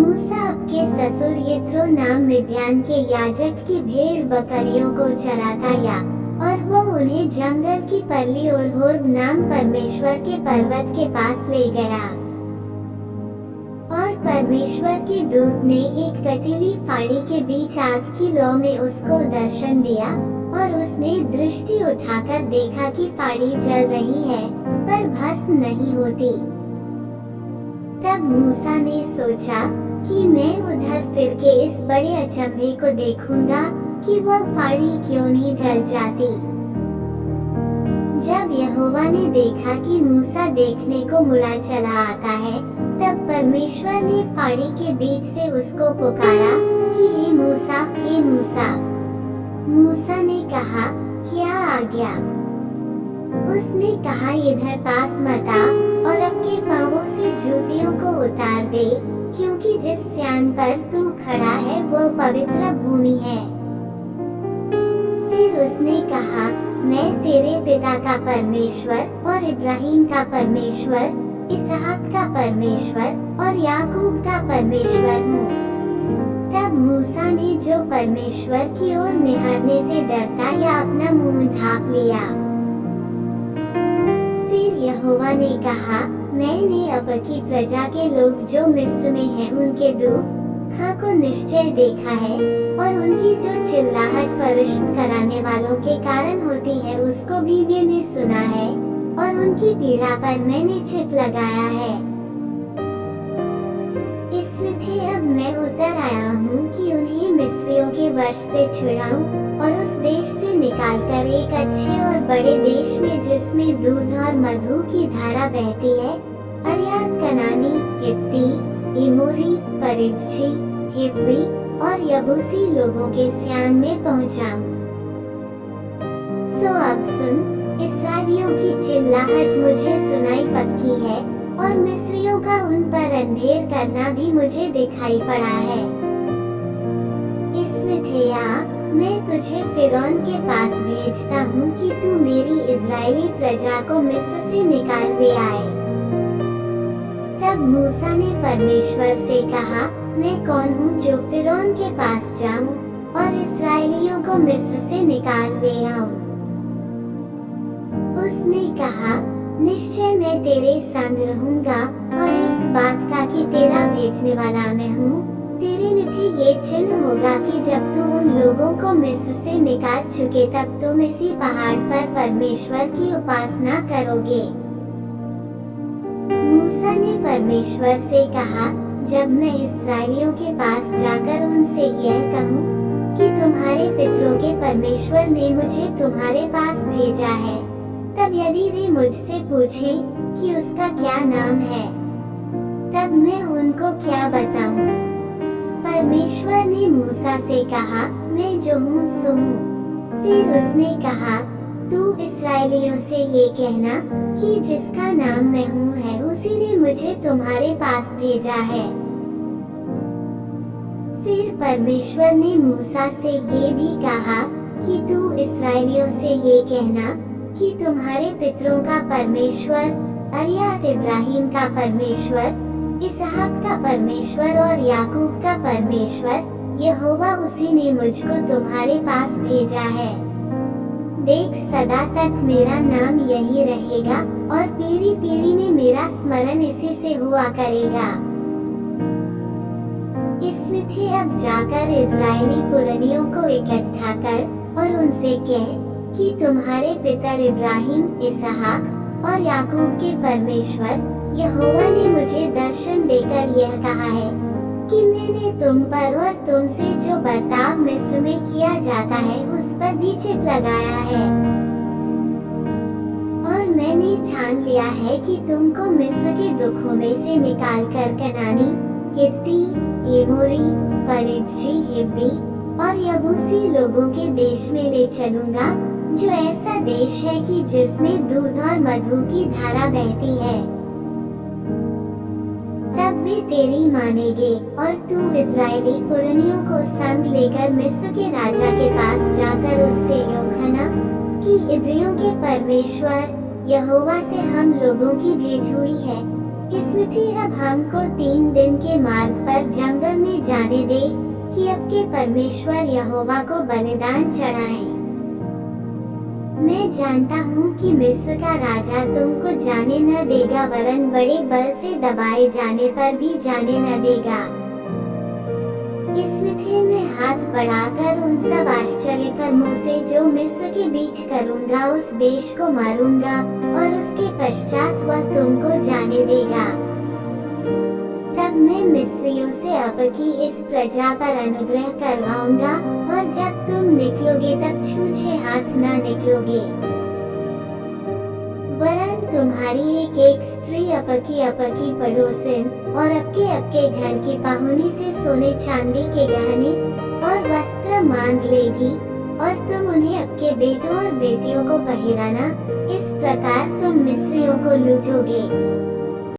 मूसा आपके ससुर यित्रो नाम मिद्यान के याजक की भेड़ बकरियों को चराता या और वो उन्हें जंगल की परली और होर्ब नाम परमेश्वर के पर्वत के पास ले गया। और परमेश्वर के दूत ने एक कटीली फाड़ी के बीच आग की लौ में उसको दर्शन दिया और उसने दृष्टि उठाकर देखा कि फाड़ी जल रही है पर भस्म नहीं होती। तब मूसा ने सोचा कि मैं उधर फिर के इस बड़े अचंभे को देखूंगा कि वह फाड़ी क्यों नहीं जल जाती। जब यहोवा ने देखा कि मूसा देखने को मुड़ा चला आता है, तब परमेश्वर ने फाड़ी के बीच से उसको पुकारा कि हे मूसा, हे मूसा। मूसा ने कहा, क्या आज्ञा? उसने कहा, इधर पास मत आ और अपने पांवों से जूतियों को उतार दे, क्योंकि जिस स्यान पर तू खड़ा है वो पवित्र भूमि है। फिर उसने कहा, मैं तेरे पिता का परमेश्वर और इब्राहिम का परमेश्वर, इसहाक का परमेश्वर और याकूब का परमेश्वर हूँ। तब मूसा ने जो परमेश्वर की ओर निहारने से डरता या अपना मुंह ढांप लिया। फिर यहोवा ने कहा, मैंने अब की प्रजा के लोग जो मिस्र में हैं उनके दुख को निश्चय देखा है और उनकी जो चिल्लाहट परिश्रम कराने वालों के कारण होती है उसको भी मैंने सुना है और उनकी पीड़ा पर मैंने चित लगाया है। इसलिए अब मैं उतर आया हूँ कि उन्हें मिस्रियों के वश से छुड़ाऊं और उस देश से निकालकर एक अच्छे और बड़े देश में जिसमें दूध और मधु की धारा बहती है, अरियात, कनानी, हित्ती, एमोरी, परिज्जी, हिव्वी और यबूसी लोगों के स्यान में पहुंचाऊं। सो अब सुन, इस्राएलियों की चिल्लाहट मुझे सुनाई पक्की है और मिस्रियों का उन पर अंधेर करना भी मुझे दिखाई पड़ा है। इसलिए मैं तुझे फिरौन के पास भेजता हूँ कि तू मेरी इजरायली प्रजा को मिस्र से निकाल ले आए। तब मूसा ने परमेश्वर से कहा, मैं कौन हूँ जो फिरौन के पास जाऊँ और इसराइलियों को मिस्र से निकाल ले आऊँ? उसने कहा, निश्चय मैं तेरे संग रहूंगा और इस बात का कि तेरा भेजने वाला मैं हूँ, तेरे लिए ये चिन्ह होगा कि जब तुम उन लोगों को मिस्र से निकाल चुके तब तुम इसी पहाड़ पर परमेश्वर की उपासना करोगे। मूसा ने परमेश्वर से कहा, जब मैं इस्राएलियों के पास जाकर उनसे यह कहूँ कि तुम्हारे पितरों के परमेश्वर ने मुझे तुम्हारे पास भेजा है, तब यदि वे मुझसे पूछें कि उसका क्या नाम है, तब मैं उनको क्या बताऊं? परमेश्वर ने मूसा से कहा, मैं जो हूँ सो हूँ। फिर उसने कहा, तू इस्राएलियों से ये कहना कि जिसका नाम मैं हूँ है, उसी ने मुझे तुम्हारे पास भेजा है। फिर परमेश्वर ने मूसा से ये भी कहा कि तू इस्राएलियों से ये कहना कि तुम्हारे पितरों का परमेश्वर, अरियात इब्राहिम का परमेश्वर, इसहाक का परमेश्वर और याकूब का परमेश्वर, यहोवा उसी ने मुझको तुम्हारे पास भेजा है। देख, सदा तक मेरा नाम यही रहेगा और पीढ़ी पीढ़ी में मेरा स्मरण इसी से हुआ करेगा। इसलिए अब जाकर इजरायली पुरनियों को इकट्ठा कर और उनसे कह कि तुम्हारे पितर इब्राहिम, इसहाक और याकूब के परमेश्वर यहोवा ने मुझे दर्शन देकर यह कहा है कि मैंने तुम पर और तुमसे जो बर्ताव मिस्र में किया जाता है उस पर भी चित लगाया है। और मैंने ठान लिया है कि तुमको मिस्र के दुखों में से निकालकर कनानी, हित्ती, एमोरी, परिज्जी, हिब्बी और यबूसी लोगों के देश में ले चलूंगा, जो ऐसा देश है कि जिसमें दूध और मधु की धारा बहती है। तब वे तेरी मानेंगे और तू इजरायली पुरनियों को संग लेकर मिस्र के राजा के पास जाकर उससे यूं कहना कि इब्रियों के परमेश्वर यहोवा से हम लोगों की भेंट हुई है। इसलिए अब हमको 3 दिन के मार्ग पर जंगल में जाने दे कि आपके परमेश्वर यहोवा को बलिदान चढ़ाएं। मैं जानता हूँ कि मिस्र का राजा तुमको जाने न देगा, वरन बड़े बल से दबाए जाने पर भी जाने न देगा। इसलिए मैं हाथ बढ़ाकर उन सब आश्चर्य कर्मों से जो मिस्र के बीच करूँगा उस देश को मारूंगा, और उसके पश्चात वह तुमको जाने देगा। तब मैं मिस्रियों से आपकी इस प्रजा पर अनुग्रह करवाऊंगा, और जब तुम निकलोगे तब छूछे हाथ न निकलोगे, वरन तुम्हारी एक एक स्त्री आपकी पड़ोसिन और आपके घर की पाहुनी से सोने चांदी के गहने और वस्त्र मांग लेगी, और तुम उन्हें आपके बेटों और बेटियों को पहिराना। इस प्रकार तुम मिस्रियों को लूटोगे।